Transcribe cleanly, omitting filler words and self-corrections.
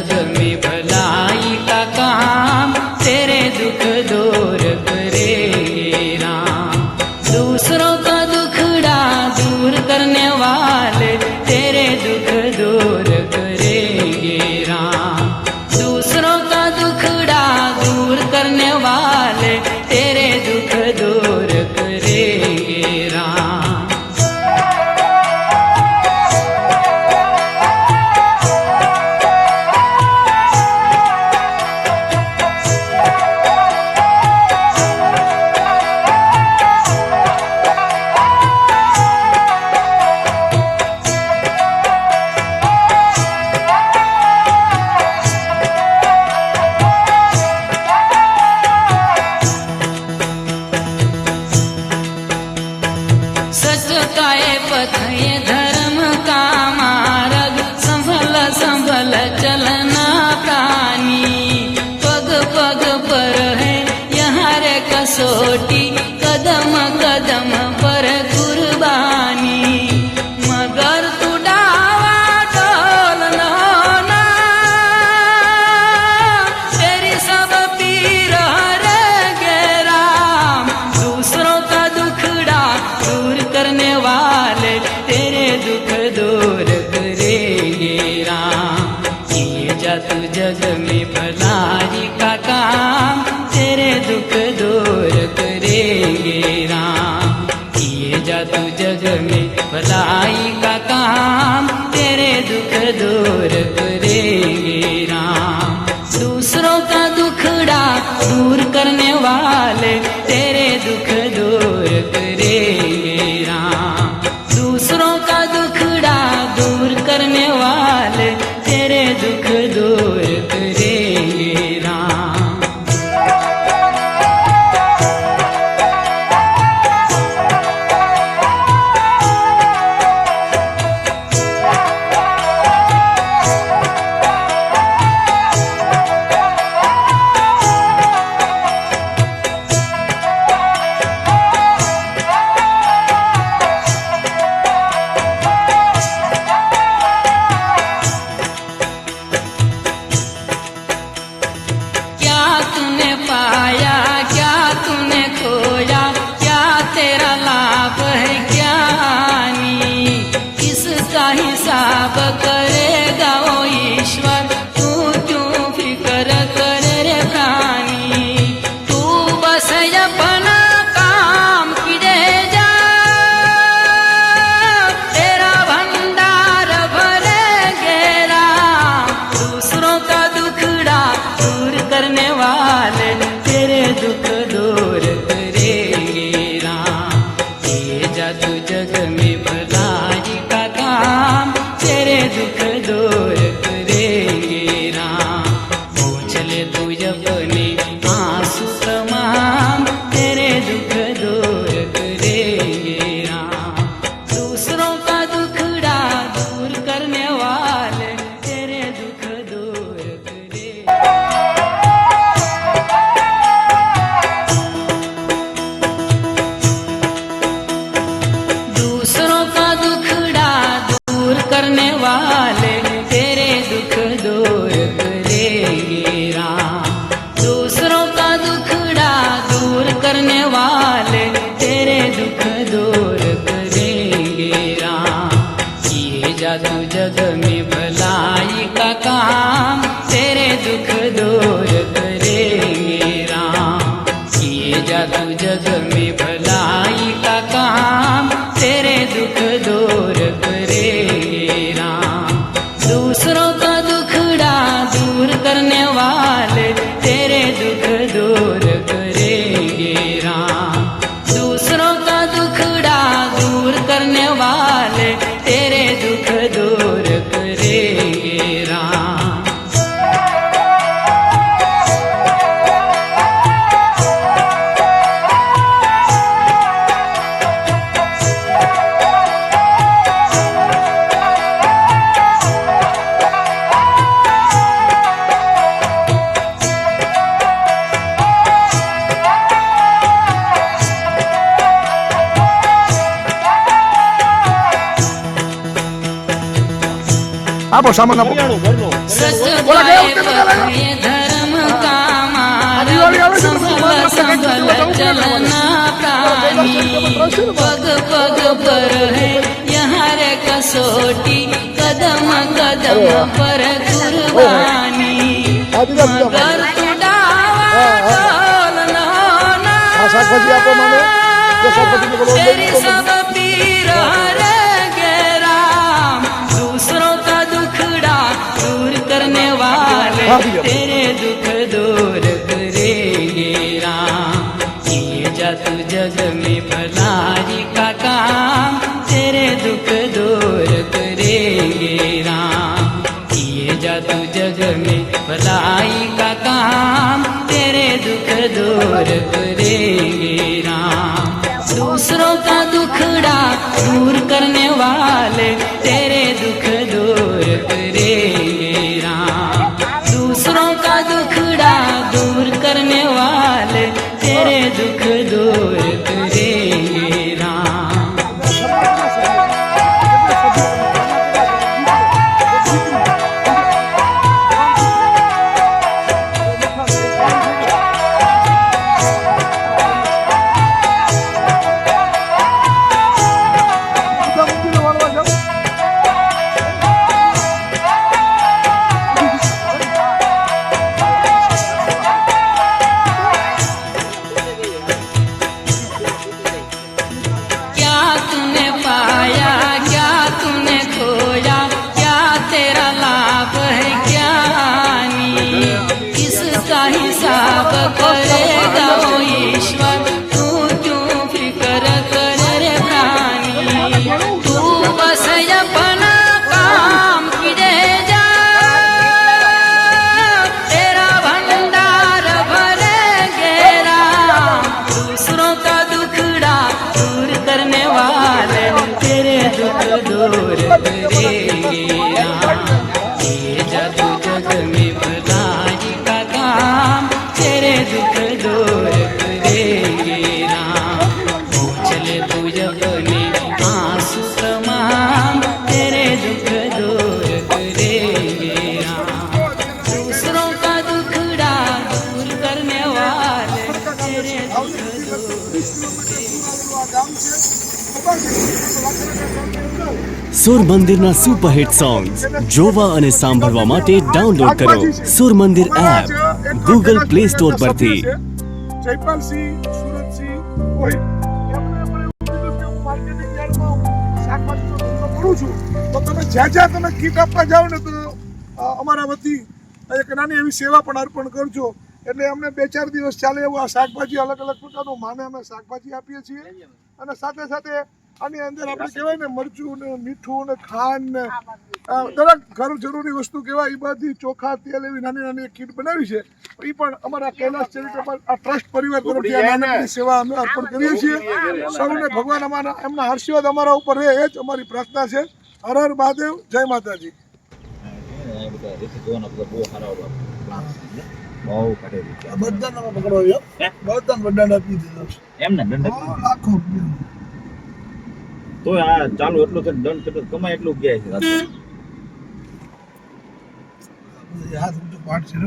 जग में भलाई का काम तेरे दुख दूर करे राम। दूसरों का दुखड़ा दूर करने वाले तेरे दुख दूर करेंगे राम। दूसरों का दुखड़ा दूर करने वाले तेरे दुख दूर करेंगे राम। सच का ये पथ ये धर्म का मार्ग संभल संभल चलना प्राणी। पग पग पर है यहाँ रे कसोटी कदम कदम पर कुर्बानी। मगर तू डावा डोल न होना तेरी सब पीर हरेंगे राम। दूसरों का दुखड़ा दूर करने वाले तेरे दुख दूर करेंगे राम। किए जा तू जग में भलाई का काम तेरे दुख दूर करेंगे राम। किए जा तू जग में भलाई का काम तेरे दुख दूर करेंगे राम। दूसरों का दुखड़ा दूर करने वाले तेरे दुख दूर करेंगे राम। दूसरों का दुखड़ा दूर करने वाले तेरे दुख दूर करेंगे राम। આપો સામાન આપો सच बोला गया, गाए उसने बोला गया। ये धर्म का दिवाली मार्ग आवे तो संभल संभल चलना प्राणी पग पग पर है यहाँ रे कसोटी कदम कदम पर कुर्बानी मगर तू डावा डोल न होना આ શાકભાજી આપો મને જે શાકભાજી ને બોલો तेरी सब पीर हरेंगे राम दूसरों का दुखड़ा दूर करने वाले तेरे दुख दूर करेंगे राम किए जा तू जग में भलाई का काम तेरे दुख दूर करेंगे राम किए जा तू जग में भलाई का काम तेरे दुख दूर करेंगे राम दूसरों का दुखड़ा दूर करने वाले तेरे दुख दूर करेंगे राम दूसरों का दुखड़ा दूर करने वाले तेरे दुख दूर करेंगे राम क्या तूने पाया क्या तूने खोया क्या तेरा लाभ है क्या हानि इसका हिसाब करेगा वो ईश्वर तू क्यों फिक्र करे रे प्राणी तू बस अपना काम किए जा तेरा भंडार भरेंगे राम दूसरों का दुखड़ा दूर करने वाले तेरे दुख दूर करेंगे राम ये जादू जग में भलाई का काम तेरे दुख दूर करेंगे राम चले तू अपने आंसू तमाम तेरे दुख दूर करेंगे राम दूसरों का दुखड़ा दूर करने वाले तेरे दुख સુર મંદિરના સુપરહિટ સોંગ્સ જોવા અને સાંભળવા માટે ડાઉનલોડ કરો સુર મંદિર એપ ગૂગલ પ્લે સ્ટોર પરથી જયપાલસિંહ સુરતસિંહ કોઈ એમને પણ એવું કીધું કે હું માર્કેટિંગ યાર્ડમાં શાકભાજીનો ધંધો કરું છું તો તમે જ્યાં તમે કીટ આપવા જાઓ ને તો અમારા વતી એક નાની એવી સેવા પણ અર્પણ કરજો એટલે અમને 2-4 દિવસ ચાલે એવું આ શાકભાજી અલગ અલગ પ્રકારનું માને અમે શાકભાજી આપીએ છીએ અને સાથે સાથે આની અંદર આપણે કહેવાય ને મરચું ને મીઠું ને ખાંડ ને દરેક ઘર જરૂરી વસ્તુ કહેવાય એ બધી ચોખા તેલ એવી નાની નાની કીટ બનાવી છે એ પણ અમારા કૈલાસ ચેરિટેબલ આ ટ્રસ્ટ પરિવાર તરફથી આ નાની સેવા અમે અર્પણ કરીએ છીએ સૌને ભગવાન અમારા એમના આશીર્વાદ અમારા ઉપર રહે એ જ અમારી પ્રાર્થના છે હર હર મહાદેવ જય માતાજી બધાને પકડો બધાને આપી દીધો એમને દંડ આખો તો આ ચાલુ એટલો છે દંડ કેટલો કમાય એટલું ગયા છે હાથ પાઠ છે